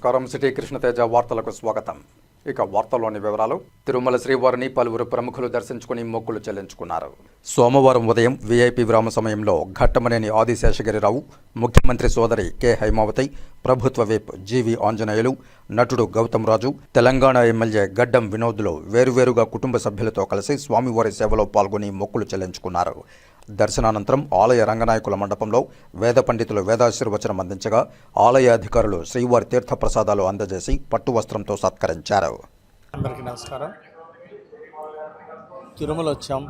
నమస్కారం. సిటీ కృష్ణతేజ వార్తలకు స్వాగతం. ఇక వార్తల్లోని వివరాలు. తిరుమల శ్రీవారిని పలువురు ప్రముఖులు దర్శించుకుని మొక్కులు చెల్లించుకున్నారు. సోమవారం ఉదయం వీఐపీ విరామ సమయంలో ఘట్టమనేని ఆదిశేషగిరిరావు, ముఖ్యమంత్రి సోదరి కె హైమావతి, ప్రభుత్వ విప్ జీవి ఆంజనేయులు, నటుడు గౌతమ్ రాజు, తెలంగాణ ఎమ్మెల్యే గడ్డం వినోద్లు వేరువేరుగా కుటుంబ సభ్యులతో కలిసి స్వామివారి సేవలో పాల్గొని మొక్కులు చెల్లించుకున్నారు. దర్శనానంతరం ఆలయ రంగనాయకుల మండపంలో వేద పండితులు వేదాశీర్వచనం అందించగా ఆలయ అధికారులు శ్రీవారి తీర్థప్రసాదాలు అందజేసి పట్టు వస్త్రంతో సత్కరించారు. అందరికీ నమస్కారం. తిరుమల వచ్చాం.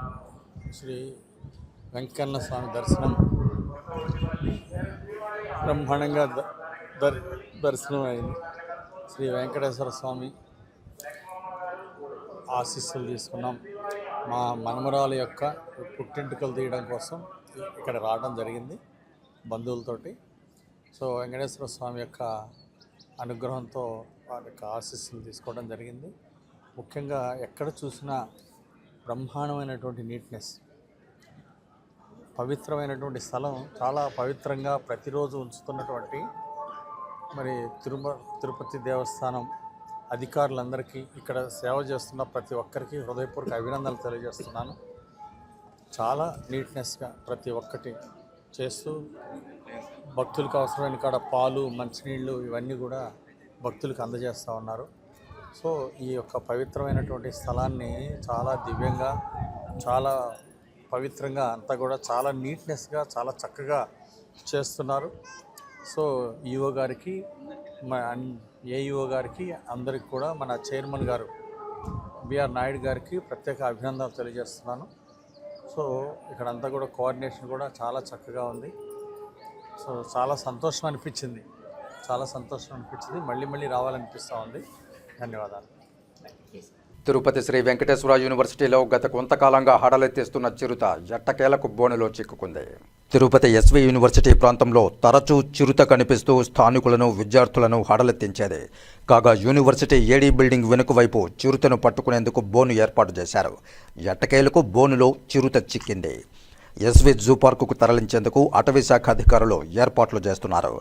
శ్రీ వెంకన్న స్వామి దర్శనం బ్రహ్మాండంగా దర్శనం అయింది. శ్రీ వెంకటేశ్వర స్వామి ఆశీస్సులు తీసుకున్నాం. మా మనమరాలు యొక్క పుట్టింటికలు తీయడం కోసం ఇక్కడ రావడం జరిగింది బంధువులతోటి. సో వెంకటేశ్వర స్వామి యొక్క అనుగ్రహంతో వారి యొక్క ఆశీస్సులు తీసుకోవడం జరిగింది. ముఖ్యంగా ఎక్కడ చూసినా బ్రహ్మాండమైనటువంటి నీట్నెస్, పవిత్రమైనటువంటి స్థలం, చాలా పవిత్రంగా ప్రతిరోజు ఉంచుతున్నటువంటి తిరుపతి దేవస్థానం అధికారులందరికీ, ఇక్కడ సేవ చేస్తున్న ప్రతి ఒక్కరికి హృదయపూర్వక అభినందనలు తెలియజేస్తున్నాను. చాలా నీట్నెస్గా ప్రతి ఒక్కటి చేస్తూ భక్తులకు అవసరమైన కాడ పాలు, మంచినీళ్ళు ఇవన్నీ కూడా భక్తులకు అందజేస్తూ ఉన్నారు. సో ఈ యొక్క పవిత్రమైనటువంటి స్థలాన్ని చాలా దివ్యంగా, చాలా పవిత్రంగా అంతా కూడా చాలా నీట్నెస్గా, చాలా చక్కగా చేస్తున్నారు. సో ఈఓ గారికి, ఏఈఓ గారికి, అందరికి కూడా మన చైర్మన్ గారు బిఆర్ నాయుడు గారికి ప్రత్యేక అభినందనలు తెలియజేస్తున్నాను. సో ఇక్కడంతా కూడా కోఆర్డినేషన్ కూడా చాలా చక్కగా ఉంది. సో చాలా సంతోషం అనిపించింది. మళ్ళీ రావాలనిపిస్తూ ఉంది. ధన్యవాదాలు. తిరుపతి శ్రీ వెంకటేశ్వర యూనివర్సిటీలో గత కొంతకాలంగా హడలెత్తిస్తున్న చిరుత ఎట్టకేలకు బోనులో చిక్కుకుంది. తిరుపతి ఎస్వి యూనివర్సిటీ ప్రాంతంలో తరచూ చిరుత కనిపిస్తూ స్థానికులను, విద్యార్థులను హడలెత్తించేది. కాగా యూనివర్సిటీ ఏడీ బిల్డింగ్ వెనుక వైపు చిరుతను పట్టుకునేందుకు బోను ఏర్పాటు చేశారు. ఎట్టకేలకు బోనులో చిరుత చిక్కింది. ఎస్వి జూ పార్కుకు తరలించేందుకు అటవీ శాఖ అధికారులు ఏర్పాట్లు చేస్తున్నారు.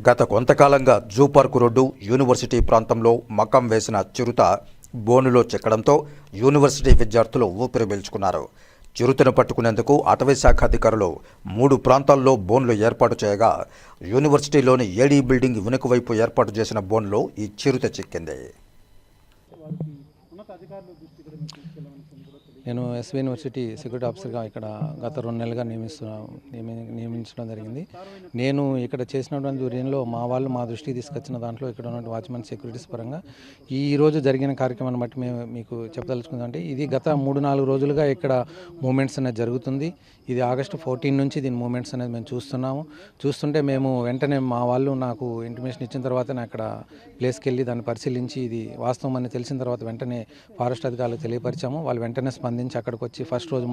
గత కొంతకాలంగా జూ పార్కు రోడ్డు, యూనివర్సిటీ ప్రాంతంలో మకం వేసిన చిరుత బోనులో చిక్కడంతో యూనివర్సిటీ విద్యార్థులు ఊపిరి పీల్చుకున్నారు. చిరుతను పట్టుకునేందుకు అటవీ శాఖ అధికారులు 3 ప్రాంతాల్లో బోన్లు ఏర్పాటు చేయగా యూనివర్సిటీలోని ఏడీ బిల్డింగ్ వెనుక వైపు ఏర్పాటు చేసిన బోన్లో ఈ చిరుత చిక్కింది. నేను ఎస్వి యూనివర్సిటీ సెక్యూరిటీ ఆఫీసర్గా ఇక్కడ గత 2 నెలలుగా నియమించడం జరిగింది. నేను ఇక్కడ చేసినటువంటి దూరంలో మా దృష్టికి తీసుకొచ్చిన దాంట్లో ఇక్కడ ఉన్న వాచ్మెన్ సెక్యూరిటీస్ పరంగా ఈరోజు జరిగిన కార్యక్రమాన్ని బట్టి మేము మీకు చెప్పదలుచుకుందంటే, ఇది గత 3-4 రోజులుగా ఇక్కడ మూమెంట్స్ అనేది జరుగుతుంది. ఇది ఆగస్టు 14 నుంచి దీని మూమెంట్స్ అనేది మేము చూస్తుంటే మేము వెంటనే మా వాళ్ళు నాకు ఇంటిమేషన్ ఇచ్చిన తర్వాత నేను అక్కడ ప్లేస్కి వెళ్ళి దాన్ని పరిశీలించి ఇది వాస్తవం అని తెలిసిన తర్వాత వెంటనే ఫారెస్ట్ అధికారులకు తెలియపరిచాము. వాళ్ళు వెంటనే స్పందించి అక్కడికి వచ్చి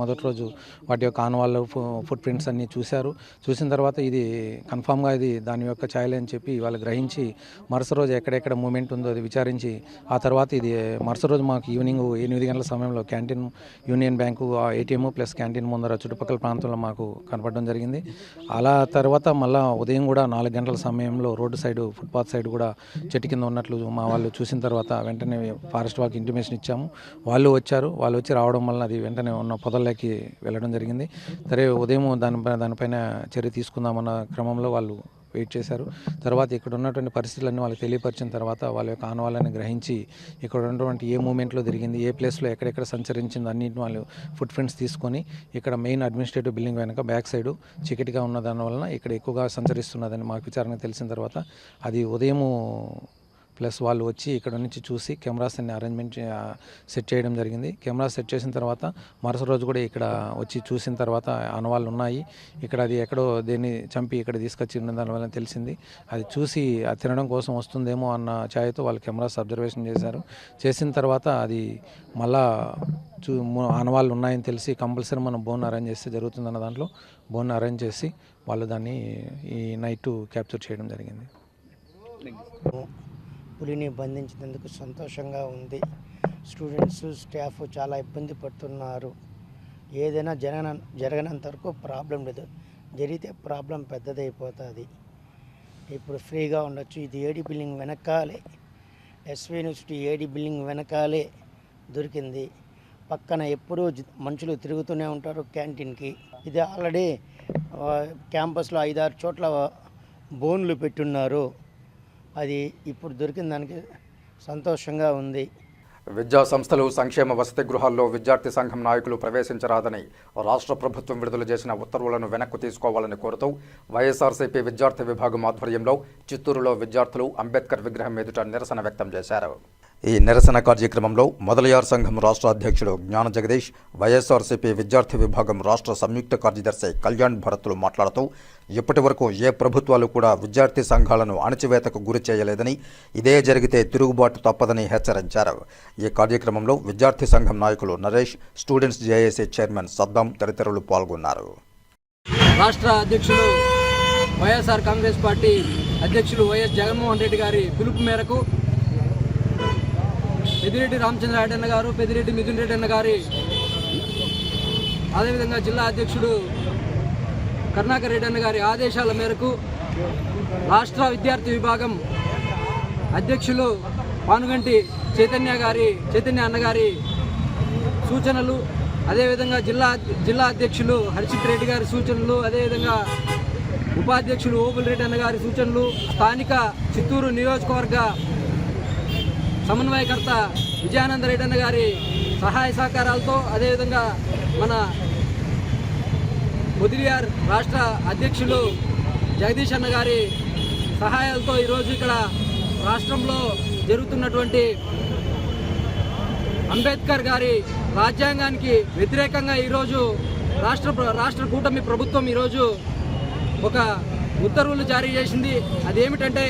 మొదటి రోజు వాటి యొక్క ఆనవాళ్ళు, ఫుట్ ప్రింట్స్ అన్నీ చూసిన తర్వాత ఇది కన్ఫామ్గా ఇది దాని యొక్క ఛాయలే అని చెప్పి వాళ్ళు గ్రహించి మరుసటి రోజు ఎక్కడెక్కడ మూమెంట్ ఉందో అది విచారించి ఆ తర్వాత ఇది మరుసటి రోజు మాకు ఈవినింగ్ 8 గంటల సమయంలో canteen, union bank, ATM plus canteen ముందర చుట్టుపక్కల ప్రాంతంలో మాకు కనపడడం జరిగింది. అలా తర్వాత మళ్ళీ ఉదయం కూడా 4 గంటల సమయంలో రోడ్డు సైడు, ఫుట్పాత్ సైడ్ కూడా చెట్టు కింద ఉన్నట్లు మా వాళ్ళు చూసిన తర్వాత వెంటనే ఫారెస్ట్ వాళ్ళకి ఇంటిమేషన్ ఇచ్చాము. వాళ్ళు వచ్చి రావడం వల్ల అది వెంటనే ఉన్న పొదల్లోకి వెళ్ళడం జరిగింది. సరే ఉదయం దానిపైన చర్య తీసుకుందామన్న క్రమంలో వాళ్ళు వెయిట్ చేశారు. తర్వాత ఇక్కడ ఉన్నటువంటి పరిస్థితులన్నీ వాళ్ళకి తెలియపరిచిన తర్వాత వాళ్ళ యొక్క ఆనవాళ్ళని గ్రహించి ఇక్కడ ఉన్నటువంటి ఏ మూమెంట్లో జరిగింది, ఏ ప్లేస్లో ఎక్కడెక్కడ సంచరించింది అన్నింటిని వాళ్ళు ఫుట్ ప్రింట్స్ తీసుకొని ఇక్కడ మెయిన్ అడ్మినిస్ట్రేటివ్ బిల్డింగ్ వెనక బ్యాక్ సైడు చీకటిగా ఉన్న దానివలన ఇక్కడ ఎక్కువగా సంచరిస్తున్నదని మాకు విచారణ తెలిసిన తర్వాత అది ఉదయము ప్లస్ వాళ్ళు వచ్చి ఇక్కడ నుంచి చూసి కెమెరాస్ అన్ని అరేంజ్మెంట్ సెట్ చేయడం జరిగింది. కెమెరాస్ సెట్ చేసిన తర్వాత మరుసటి రోజు కూడా ఇక్కడ వచ్చి చూసిన తర్వాత ఆనవాళ్ళు ఉన్నాయి. ఇక్కడ అది ఎక్కడో దేన్ని చంపి ఇక్కడ తీసుకొచ్చి ఉన్న దానివల్ల తెలిసింది. అది చూసి తినడం కోసం వస్తుందేమో అన్న ఛాయతో వాళ్ళు కెమెరాస్ అబ్జర్వేషన్ చేసిన తర్వాత అది మళ్ళా ఆనవాళ్ళు ఉన్నాయని తెలిసి కంపల్సరీ మనం బోన్ అరేంజ్ చేస్తే జరుగుతుందన్న దాంట్లో బోన్ అరేంజ్ చేసి వాళ్ళు దాన్ని ఈ నైట్ క్యాప్చర్ చేయడం జరిగింది. పులిని బంధించినందుకు సంతోషంగా ఉంది. స్టూడెంట్స్, స్టాఫ్ చాలా ఇబ్బంది పడుతున్నారు. ఏదైనా జరగనంత వరకు ప్రాబ్లం లేదు, జరిగితే ప్రాబ్లం పెద్దదైపోతుంది. ఇప్పుడు ఫ్రీగా ఉండొచ్చు. ఇది ఏడీ బిల్డింగ్ వెనకాలే, ఎస్వి యూనివర్సిటీ ఏడీ బిల్డింగ్ వెనకాలే దొరికింది. పక్కన ఎప్పుడూ మనుషులు తిరుగుతూనే ఉంటారు క్యాంటీన్కి. ఇది ఆల్రెడీ క్యాంపస్లో 5-6 చోట్ల బోన్లు పెట్టున్నారు. అది ఇప్పుడు దొరికిన దానికి సంతోషంగా ఉంది. విద్యా సంస్థలు, సంక్షేమ వసతి గృహాల్లో విద్యార్థి సంఘం నాయకులు ప్రవేశించరాదని రాష్ట్ర ప్రభుత్వం విడుదల చేసిన ఉత్తర్వులను వెనక్కు తీసుకోవాలని కోరుతూ వైఎస్ఆర్సీపీ విద్యార్థి విభాగం ఆధ్వర్యంలో చిత్తూరులో విద్యార్థులు అంబేద్కర్ విగ్రహం ఎదుట నిరసన వ్యక్తం చేశారు. ఈ నిరసన కార్యక్రమంలో మొదలయార్ సంఘం రాష్ట్ర అధ్యక్షుడు జ్ఞాన జగదీష్, వైఎస్ఆర్సీపీ విద్యార్థి విభాగం రాష్ట్ర సంయుక్త కార్యదర్శి కళ్యాణ్ భరత్లు మాట్లాడుతూ ఇప్పటి వరకు ఏ ప్రభుత్వాలు కూడా విద్యార్థి సంఘాలను అణచివేతకు గురి చేయలేదని, ఇదే జరిగితే తిరుగుబాటు తప్పదని హెచ్చరించారు. ఈ కార్యక్రమంలో విద్యార్థి సంఘం నాయకులు Naresh, students JAC chairman Saddam తదితరులు పాల్గొన్నారు. రాష్ట్ర అధ్యక్షులు వైఎస్ఆర్ కాంగ్రెస్ పార్టీ అధ్యక్షులు వైఎస్ జగన్మోహన్ రెడ్డి గారి పిలుపు మేరకు పెద్దిరెడ్డి రామచంద్రారెడ్డి అన్న గారు, పెద్దిరెడ్డి మిథున్ రెడ్డి అన్న గారి, అదేవిధంగా జిల్లా అధ్యక్షుడు కరుణాకర్ రెడ్డి అన్న గారి ఆదేశాల మేరకు రాష్ట్ర విద్యార్థి విభాగం అధ్యక్షులు పానుగంటి చైతన్య అన్నగారి సూచనలు, అదేవిధంగా జిల్లా అధ్యక్షులు హర్షిత్ రెడ్డి గారి సూచనలు, అదేవిధంగా ఉపాధ్యక్షులు ఓబుల్ రెడ్డి అన్న గారి సూచనలు, స్థానిక చిత్తూరు నియోజకవర్గ సమన్వయకర్త విజయానంద రెడ్డి అన్న గారి సహాయ సహకారాలతో, అదేవిధంగా మన మొదలియార్ రాష్ట్ర అధ్యక్షులు జగదీష్ అన్న గారి సహాయాలతో ఈరోజు ఇక్కడ రాష్ట్రంలో జరుగుతున్నటువంటి అంబేద్కర్ గారి రాజ్యాంగానికి వ్యతిరేకంగా ఈరోజు రాష్ట్ర కూటమి ప్రభుత్వం ఈరోజు ఒక ఉత్తర్వులు జారీ చేసింది. అదేమిటంటే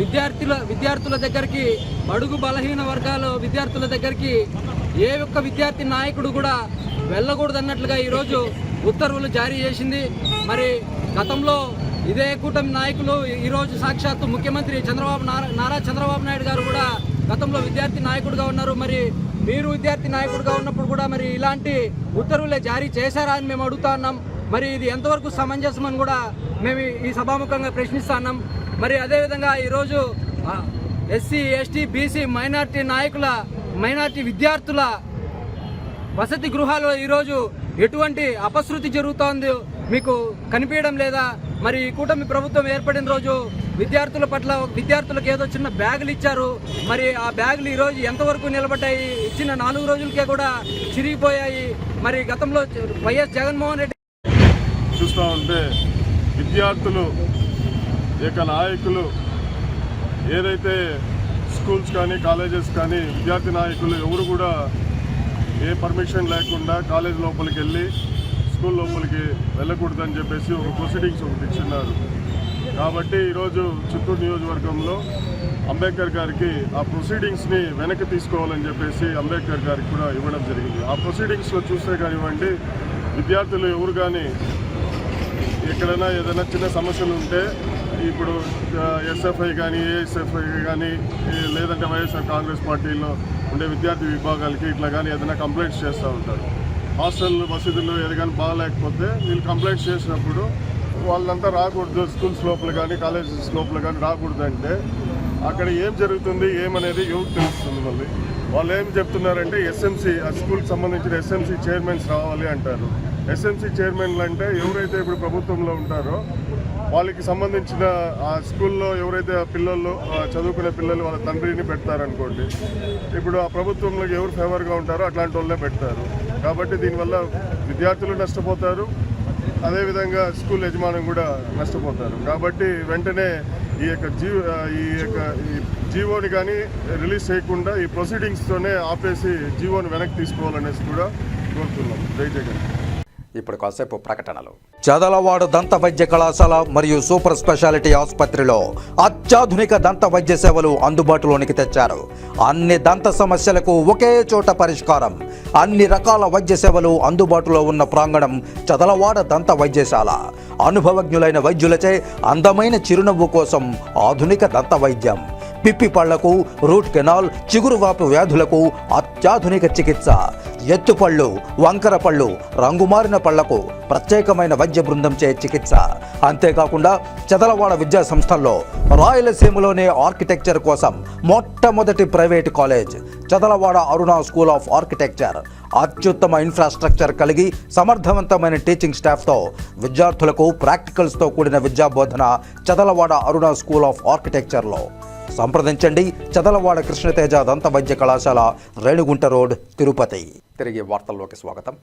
విద్యార్థుల దగ్గరికి, బడుగు బలహీన వర్గాల విద్యార్థుల దగ్గరికి ఏ ఒక్క విద్యార్థి నాయకుడు కూడా వెళ్ళకూడదన్నట్లుగా ఈరోజు ఉత్తర్వులు జారీ చేసింది. మరి గతంలో ఇదే కూటమి నాయకులు ఈరోజు సాక్షాత్తు ముఖ్యమంత్రి నారా చంద్రబాబు నాయుడు గారు కూడా గతంలో విద్యార్థి నాయకుడిగా ఉన్నారు. మరి మీరు విద్యార్థి నాయకుడిగా ఉన్నప్పుడు కూడా మరి ఇలాంటి ఉత్తర్వులే జారీ చేశారా అని మేము అడుగుతా ఉన్నాం. మరి ఇది ఎంతవరకు సమంజసం అని కూడా మేము ఈ సభాముఖంగా ప్రశ్నిస్తా ఉన్నాం. మరి అదేవిధంగా ఈరోజు ఎస్సీ, ఎస్టీ, బీసీ, మైనార్టీ విద్యార్థుల వసతి గృహాల్లో ఈరోజు ఎటువంటి అపశృతి జరుగుతోంది మీకు కనిపించడం లేదా? మరి ఈ కూటమి ప్రభుత్వం ఏర్పడిన రోజు విద్యార్థులకు ఏదో చిన్న బ్యాగులు ఇచ్చారు. మరి ఆ బ్యాగులు ఈరోజు ఎంతవరకు నిలబడ్డాయి? ఇచ్చిన 4 రోజులకే కూడా చిరిగిపోయాయి. మరి గతంలో వైఎస్ జగన్మోహన్ రెడ్డి చూస్తూ ఉంటే విద్యార్థులు నాయకులు ఏదైతే స్కూల్స్ కానీ కాలేజెస్ కానీ విద్యార్థి నాయకులు ఎవరు కూడా ఏ పర్మిషన్ లేకుండా కాలేజ్ లోపలికి వెళ్ళి స్కూల్ లోపలికి వెళ్ళకూడదని చెప్పేసి ఒక ప్రొసీడింగ్స్ ఒకటి ఇచ్చిన్నారు. కాబట్టి ఈరోజు చిత్తూరు నియోజకవర్గంలో అంబేద్కర్ గారికి ఆ ప్రొసీడింగ్స్ని వెనక్కి తీసుకోవాలని చెప్పేసి అంబేద్కర్ గారికి కూడా ఇవ్వడం జరిగింది. ఆ ప్రొసీడింగ్స్లో చూస్తే కానివ్వండి, విద్యార్థులు ఎవరు కానీ ఎక్కడైనా ఏదైనా చిన్న సమస్యలు ఉంటే ఇప్పుడు ఎస్ఎఫ్ఐ కానీ, ఏఎస్ఎఫ్ఐ కానీ, లేదంటే వైఎస్ఆర్ కాంగ్రెస్ పార్టీలో ఉండే విద్యార్థి విభాగాలకి ఇట్లా కానీ ఏదైనా కంప్లైంట్స్ చేస్తూ ఉంటారు. హాస్టల్ వసతులు ఏది కానీ బాగాలేకపోతే వీళ్ళు కంప్లైంట్స్ చేసినప్పుడు వాళ్ళంతా రాకూడదు, స్కూల్స్ లోపల కానీ కాలేజెస్ లోపల కానీ రాకూడదు అంటే అక్కడ ఏం జరుగుతుంది ఏమనేది ఎవరికి తెలుస్తుంది? మళ్ళీ వాళ్ళు ఏం చెప్తున్నారంటే ఎస్ఎంసీ, ఆ స్కూల్కి సంబంధించిన ఎస్ఎంసీ చైర్మన్స్ రావాలి అంటారు. ఎస్ఎంసీ చైర్మన్లు అంటే ఎవరైతే ఇప్పుడు ప్రభుత్వంలో ఉంటారో వాళ్ళకి సంబంధించిన ఆ స్కూల్లో ఎవరైతే పిల్లలు చదువుకునే పిల్లలు వాళ్ళ తండ్రిని పెడతారనుకోండి, ఇప్పుడు ఆ ప్రభుత్వంలోకి ఎవరు ఫేవర్గా ఉంటారో అట్లాంటి వాళ్ళే పెడతారు. కాబట్టి దీనివల్ల విద్యార్థులు నష్టపోతారు, అదేవిధంగా స్కూల్ యజమానం కూడా నష్టపోతారు. కాబట్టి వెంటనే ఈ జీవోని కానీ రిలీజ్ చేయకుండా ఈ ప్రొసీడింగ్స్తోనే ఆపేసి జీవోని వెనక్కి తీసుకోవాలనేసి కూడా కోరుతున్నాం. జై జగన్. ఇప్పుడు కాసేపు ప్రకటనలు. చదలవాడ దంత వైద్య కళాశాల మరియు సూపర్ స్పెషాలిటీ ఆసుపత్రిలో అత్యాధునిక దంత వైద్య సేవలు అందుబాటులోనికి తెచ్చారు. అన్ని దంత సమస్యలకు ఒకే చోట పరిష్కారం. అన్ని రకాల వైద్య సేవలు అందుబాటులో ఉన్న ప్రాంగణం చదలవాడ దంత వైద్యశాల. అనుభవజ్ఞులైన వైద్యులచే అందమైన చిరునవ్వు కోసం ఆధునిక దంత వైద్యం. పిప్పి పళ్లకు, రూట్ కెనాల్, చిగురువాపు వ్యాధులకు అత్యాధునిక చికిత్స. ఎత్తుపళ్ళు, వంకర పళ్ళు, రంగుమారిన పళ్లకు ప్రత్యేకమైన వైద్య బృందంచే చికిత్స. అంతేకాకుండా చదలవాడ విద్యా సంస్థల్లో రాయలసీమలోనే ఆర్కిటెక్చర్ కోసం మొట్టమొదటి private college Chadalavada Aruna school of architecture అత్యుత్తమ ఇన్ఫ్రాస్ట్రక్చర్ కలిగి సమర్థవంతమైన టీచింగ్ స్టాఫ్తో విద్యార్థులకు ప్రాక్టికల్స్తో కూడిన విద్యాబోధన చదలవాడ అరుణ స్కూల్ ఆఫ్ ఆర్కిటెక్చర్లో. సంప్రదించండి చదలవాడ కృష్ణతేజ దంత వైద్య కళాశాల, రేణిగుంట రోడ్, తిరుపతి. తిరిగి వార్తల్లోకి స్వాగతం.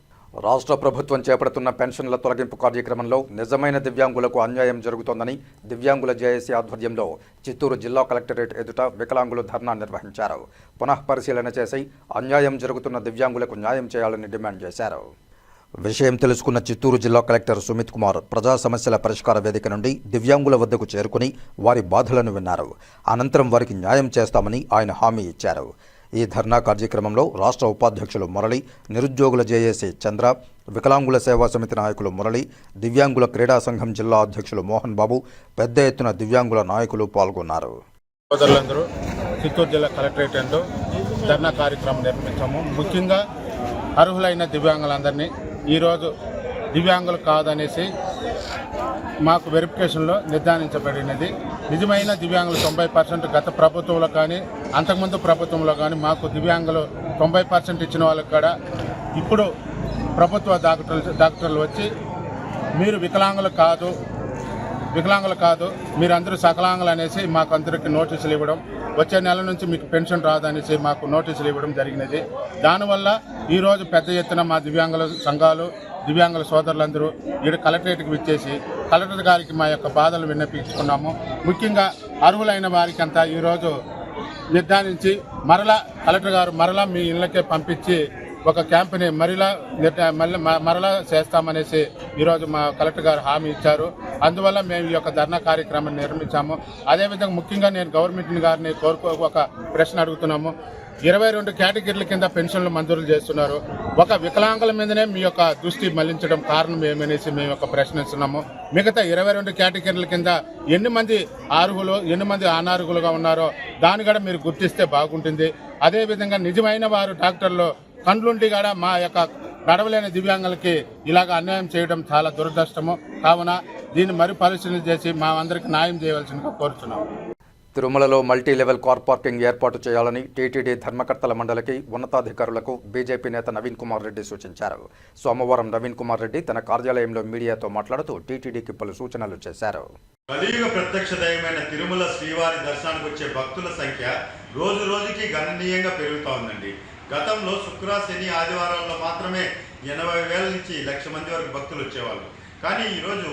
రాష్ట్ర ప్రభుత్వం చేపడుతున్న పెన్షన్ల తొలగింపు కార్యక్రమంలో నిజమైన దివ్యాంగులకు అన్యాయం జరుగుతోందని దివ్యాంగుల జేఏసీ ఆధ్వర్యంలో చిత్తూరు జిల్లా కలెక్టరేట్ ఎదుట వికలాంగులు ధర్నా నిర్వహించారు. పునఃపరిశీలన చేసి అన్యాయం జరుగుతున్న దివ్యాంగులకు న్యాయం చేయాలని డిమాండ్ చేశారు. విషయం తెలుసుకున్న చిత్తూరు జిల్లా కలెక్టర్ సుమిత్ కుమార్ ప్రజా సమస్యల పరిష్కార వేదిక నుండి దివ్యాంగుల వద్దకు చేరుకుని వారి బాధలను విన్నారు. అనంతరం వారికి న్యాయం చేస్తామని ఆయన హామీ ఇచ్చారు. ఈ ధర్నా కార్యక్రమంలో రాష్ట్ర ఉపాధ్యక్షులు మురళి, నిరుద్యోగుల జేఏసీ చంద్ర, వికలాంగుల సేవా సమితి నాయకులు మురళి, దివ్యాంగుల క్రీడా సంఘం జిల్లా అధ్యక్షులు మోహన్ బాబు, పెద్ద ఎత్తున దివ్యాంగుల నాయకులు పాల్గొన్నారు. సోదరులందరూ చిత్తూరు జిల్లా కలెక్టరేట్ ధర్నా కార్యక్రమం నిర్వహించాము. ముఖ్యంగా అర్హులైన దివ్యాంగులందరినీ ఈరోజు దివ్యాంగులు కాదనేసి మాకు వెరిఫికేషన్లో నిర్ధారించబడినది. నిజమైన దివ్యాంగులు 90% గత ప్రభుత్వంలో కానీ అంతకుముందు ప్రభుత్వంలో కానీ మాకు దివ్యాంగులు 90% ఇచ్చిన వాళ్ళకి కూడా ఇప్పుడు ప్రభుత్వ డాక్టర్లు వచ్చి మీరు వికలాంగులు కాదు మీరందరూ సకలాంగులు అనేసి మాకు అందరికీ నోటీసులు ఇవ్వడం, వచ్చే నెల నుంచి మీకు పెన్షన్ రాదనేసి మాకు నోటీసులు ఇవ్వడం జరిగినది. దానివల్ల ఈరోజు పెద్ద ఎత్తున మా దివ్యాంగుల సంఘాలు, దివ్యాంగుల సోదరులందరూ ఈడ కలెక్టరేట్కి విచ్చేసి కలెక్టర్ గారికి మా యొక్క బాధలు విన్నపించుకున్నాము. ముఖ్యంగా అర్హులైన వారికి అంతా ఈరోజు నిర్ధారించి కలెక్టర్ గారు మరలా మీ ఇళ్ళకే పంపించి ఒక క్యాంపుని మరలా చేస్తామనేసి ఈరోజు మా కలెక్టర్ గారు హామీ ఇచ్చారు. అందువల్ల మేము ఈ యొక్క ధర్నా కార్యక్రమాన్ని నిర్మించాము. అదేవిధంగా ముఖ్యంగా నేను గవర్నమెంట్ గారిని ఒక ప్రశ్న అడుగుతున్నాము. 22 కేటగిరీల కింద పెన్షన్లు మంజూరు చేస్తున్నారు. ఒక వికలాంగుల మీదనే మీ యొక్క దృష్టి మళ్లించడం కారణం ఏమనేసి మేము ఒక ప్రశ్నిస్తున్నాము. మిగతా 22 కేటగిరీల కింద ఎన్ని మంది అర్హులు, ఎన్ని మంది అనార్హులుగా ఉన్నారో దాన్ని కూడా మీరు గుర్తిస్తే బాగుంటుంది. అదేవిధంగా నిజమైన వారు డాక్టర్లు కండ్లుండి కూడా మా యొక్క నడవలేని దివ్యాంగులకి ఇలాగ అన్యాయం చేయడం చాలా దురదృష్టము. కావున దీన్ని మరి పరిశీలన చేసి మా అందరికి న్యాయం చేయవలసిందిగా కోరుతున్నాము. తిరుమలలో మల్టీ లెవెల్ కార్ పార్కింగ్ ఏర్పాటు చేయాలని టీటీడీ ధర్మకర్తల మండలికి ఉన్నతాధికారులకు బీజేపీ నేత నవీన్ కుమార్ రెడ్డి సూచించారు. సోమవారం నవీన్ కుమార్ రెడ్డి తన కార్యాలయంలో మీడియాతో మాట్లాడుతూ టీటీడీకి పలు సూచనలు చేశారు. కలియుగ ప్రత్యక్ష దైవమైన తిరుమల శ్రీవారి దర్శనానికి వచ్చే భక్తుల సంఖ్య రోజు రోజుకి గణనీయంగా పెరుగుతూ ఉందండి. గతంలో శుక్ర, శని, ఆదివారాల్లో మాత్రమే 80,000 నుంచి 1,00,000 మంది వరకు భక్తులు వచ్చేవాళ్ళు. కానీ ఈరోజు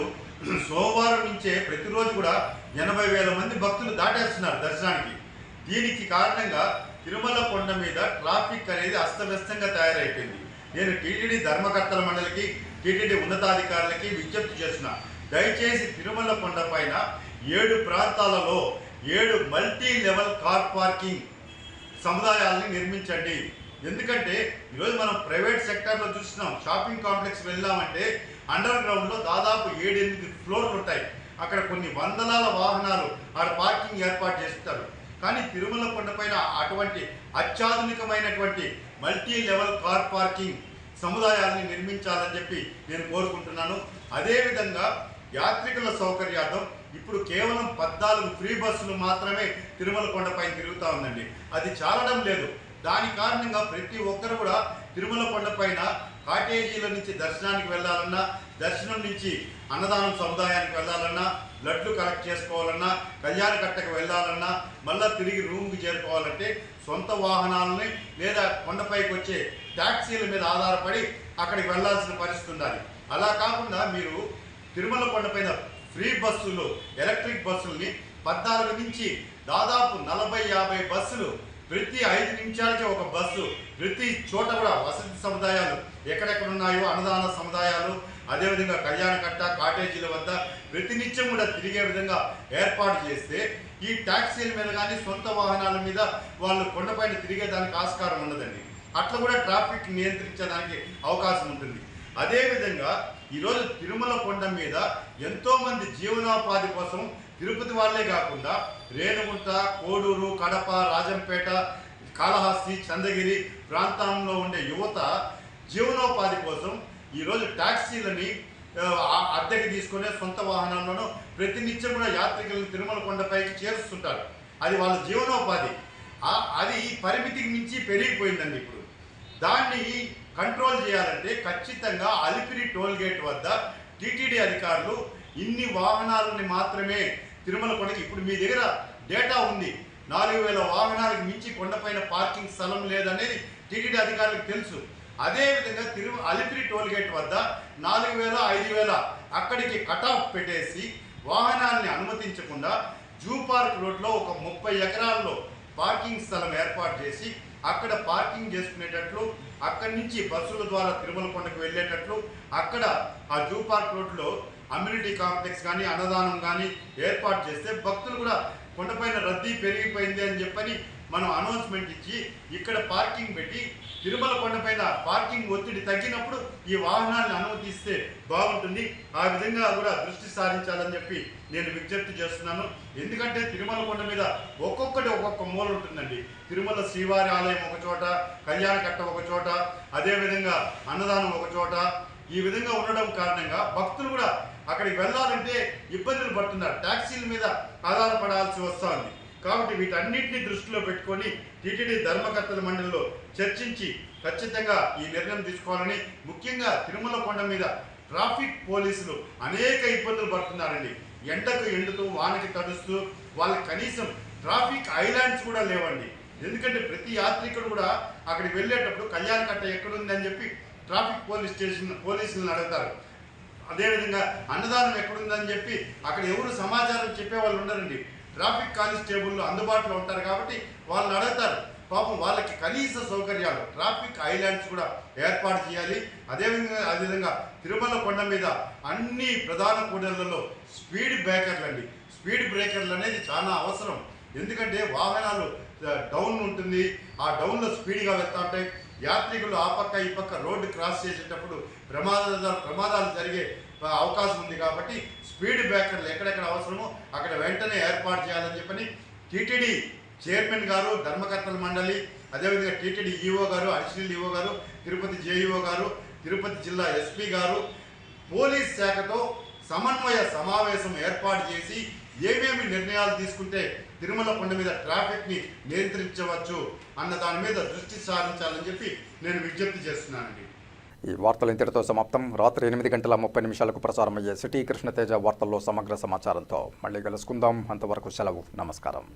సోమవారం నుంచే ప్రతిరోజు కూడా 80,000 మంది భక్తులు దాటేస్తున్నారు దర్శనానికి. దీనికి కారణంగా తిరుమల కొండ మీద ట్రాఫిక్ అనేది అస్తవ్యస్తంగా తయారైపోయింది. నేను టీటీడీ ధర్మకర్తల మండలికి, టీటీడీ ఉన్నతాధికారులకి విజ్ఞప్తి చేస్తున్నా, దయచేసి తిరుమల కొండ పైన 7 ప్రాంతాలలో 7 మల్టీ లెవెల్ కార్ పార్కింగ్ సముదాయాలని నిర్మించండి. ఎందుకంటే ఈరోజు మనం ప్రైవేట్ సెక్టర్లో చూస్తున్నాం, షాపింగ్ కాంప్లెక్స్ వెళ్ళామంటే అండర్ గ్రౌండ్లో దాదాపు 7-8 ఫ్లోర్లు ఉంటాయి. అక్కడ కొన్ని వందలాల వాహనాలు ఆడ పార్కింగ్ ఏర్పాటు చేస్తారు. కానీ తిరుమల కొండపైన అటువంటి అత్యాధునికమైనటువంటి మల్టీ లెవెల్ కార్ పార్కింగ్ సముదాయాన్ని నిర్మించాలని చెప్పి నేను కోరుకుంటున్నాను. అదేవిధంగా యాత్రికుల సౌకర్యార్థం ఇప్పుడు కేవలం 14 ఫ్రీ బస్సులు మాత్రమే తిరుమల కొండపైన తిరుగుతూ ఉందండి. అది చాలడం లేదు. దాని కారణంగా ప్రతి ఒక్కరు కూడా తిరుమల కొండపైన కాటేజీల నుంచి దర్శనానికి వెళ్ళాలన్నా, దర్శనం నుంచి అన్నదానం సముదాయానికి వెళ్ళాలన్నా, లడ్లు కలెక్ట్ చేసుకోవాలన్నా, కళ్యాణ కట్టకు వెళ్ళాలన్నా, మళ్ళీ తిరిగి రూమ్కి చేరుకోవాలంటే సొంత వాహనాలని లేదా కొండపైకి వచ్చే ట్యాక్సీల మీద ఆధారపడి అక్కడికి వెళ్ళాల్సిన పరిస్థితి ఉండాలి. అలా కాకుండా మీరు తిరుమల కొండపైన ఫ్రీ బస్సులు, ఎలక్ట్రిక్ బస్సుల్ని 14 నుంచి దాదాపు 40-50 బస్సులు, ప్రతి 5 నిమిషాలకి ఒక బస్సు, ప్రతి చోట కూడా వసతి సముదాయాలు ఎక్కడెక్కడ ఉన్నాయో అన్నదాన సముదాయాలు, అదేవిధంగా కళ్యాణ కట్ట, కాటేజీల వద్ద ప్రతినిత్యం కూడా తిరిగే విధంగా ఏర్పాటు చేస్తే ఈ ట్యాక్సీల మీద కానీ సొంత వాహనాల మీద వాళ్ళు కొండపైన తిరిగేదానికి ఆస్కారం ఉండదండి. అట్లా కూడా ట్రాఫిక్ నియంత్రించడానికి అవకాశం ఉంటుంది. అదేవిధంగా ఈరోజు తిరుమల కొండ మీద ఎంతోమంది జీవనోపాధి కోసం తిరుపతి వాళ్ళే కాకుండా రేణుగుంట, కోడూరు, కడప, రాజంపేట, కాళహస్తి, చంద్రగిరి ప్రాంతంలో ఉండే యువత జీవనోపాధి కోసం ఈరోజు ట్యాక్సీలని అద్దెకి తీసుకునే సొంత వాహనాల్లోనూ ప్రతినిత్యం కూడా యాత్రికులను తిరుమల కొండపైకి చేరుస్తుంటారు. అది వాళ్ళ జీవనోపాధి. అది పరిమితికి మించి పెరిగిపోయిందండి. ఇప్పుడు దాన్ని కంట్రోల్ చేయాలంటే ఖచ్చితంగా అలిపిరి టోల్ గేట్ వద్ద టీటీడీ అధికారులు ఇన్ని వాహనాలని మాత్రమే తిరుమల కొండకి, ఇప్పుడు మీ దగ్గర డేటా ఉంది, 4000 వాహనాలకు మించి కొండపైన పార్కింగ్ స్థలం లేదనేది టీటీడీ అధికారులకు తెలుసు. అదేవిధంగా అలిపిరి టోల్ గేట్ వద్ద 4000, 5000 అక్కడికి కట్ ఆఫ్ పెట్టేసి వాహనాల్ని అనుమతించకుండా జూ పార్క్ రోడ్లో ఒక 30 ఎకరాల్లో పార్కింగ్ స్థలం ఏర్పాటు చేసి అక్కడ పార్కింగ్ చేసుకునేటట్లు, అక్కడి నుంచి బస్సుల ద్వారా తిరుమల కొండకు వెళ్ళేటట్లు అక్కడ ఆ జూ పార్క్ రోడ్లో అమ్యూనిటీ కాంప్లెక్స్ కానీ అన్నదానం కానీ ఏర్పాటు చేస్తే భక్తులు కూడా కొండపైన రద్దీ పెరిగిపోయింది అని చెప్పని మనం అనౌన్స్మెంట్ ఇచ్చి ఇక్కడ పార్కింగ్ పెట్టి తిరుమల కొండపైన పార్కింగ్ ఒత్తిడి తగ్గినప్పుడు ఈ వాహనాలను అనుమతిస్తే బాగుంటుంది. ఆ విధంగా కూడా దృష్టి సారించాలని చెప్పి నేను విజ్ఞప్తి చేస్తున్నాను. ఎందుకంటే తిరుమల కొండ మీద ఒక్కొక్కటి ఒక్కొక్క మూల ఉంటుందండి. తిరుమల శ్రీవారి ఆలయం ఒక చోట, కళ్యాణకట్ట ఒక చోట, అదేవిధంగా అన్నదానం ఒక చోట. ఈ విధంగా ఉండడం కారణంగా భక్తులు కూడా అక్కడికి వెళ్ళాలంటే ఇబ్బందులు పడుతున్నారు. ట్యాక్సీల మీద ఆధారపడాల్సి వస్తుంది. కాబట్టి వీటన్నిటిని దృష్టిలో పెట్టుకొని టీటీడీ ధర్మకర్తల మండలిలో చర్చించి ఖచ్చితంగా ఈ నిర్ణయం తీసుకోవాలని, ముఖ్యంగా తిరుమల కొండ మీద ట్రాఫిక్ పోలీసులు అనేక ఇబ్బందులు పడుతున్నారండి. ఎండకు ఎండుతూ వానకి తడుస్తూ వాళ్ళకి కనీసం ట్రాఫిక్ ఐలాండ్స్ కూడా లేవండి. ఎందుకంటే ప్రతి యాత్రికుడు కూడా అక్కడికి వెళ్ళేటప్పుడు కళ్యాణకట్ట ఎక్కడుందని చెప్పి ట్రాఫిక్ పోలీసులను అడుగుతారు. అదేవిధంగా అన్నదానం ఎక్కడుందని చెప్పి అక్కడ ఎవరు సమాచారం చెప్పేవాళ్ళు ఉండరండి. ట్రాఫిక్ కానిస్టేబుల్ అందుబాటులో ఉంటారు కాబట్టి వాళ్ళని అడుగుతారు. పాపం వాళ్ళకి కనీస సౌకర్యాలు, ట్రాఫిక్ ఐలాండ్స్ కూడా ఏర్పాటు చేయాలి. అదేవిధంగా తిరుమల కొండ మీద అన్ని ప్రధాన కూడళ్లలో స్పీడ్ బ్రేకర్లు అండి. స్పీడ్ బ్రేకర్లు అనేది చాలా అవసరం. ఎందుకంటే వాహనాలు డౌన్ ఉంటుంది, ఆ డౌన్లో స్పీడ్గా వెళ్తూ ఉంటాయి. యాత్రికులు ఆ పక్క ఈ పక్క రోడ్డు క్రాస్ చేసేటప్పుడు ప్రమాదాలు జరిగే అవకాశం ఉంది. కాబట్టి స్పీడ్ బ్రేకర్లు ఎక్కడెక్కడ అవసరమో అక్కడ వెంటనే ఏర్పాటు చేయాలని చెప్పని టీటీడీ చైర్మన్ గారు, ధర్మకర్తల మండలి, అదేవిధంగా టీటీడీ ఈఓ గారు, అడిషనల్ ఈఓ గారు, తిరుపతి జేఈఓ గారు, తిరుపతి జిల్లా ఎస్పీ గారు పోలీస్ శాఖతో సమన్వయ సమావేశం ఏర్పాటు చేసి ఏమేమి నిర్ణయాలు తీసుకుంటే తిరుమల కొండ మీద ట్రాఫిక్ని నియంత్రించవచ్చు అన్న దాని మీద దృష్టి సారించాలని చెప్పి నేను విజ్ఞప్తి చేస్తున్నానండి. ఈ వార్తలు ఇంతటితో సమాప్తం. రాత్రి 8:30 ప్రసారమయ్యే సిటీ కృష్ణతేజ వార్తల్లో సమగ్ర సమాచారంతో మళ్ళీ కలుసుకుందాం. అంతవరకు సెలవు. నమస్కారం.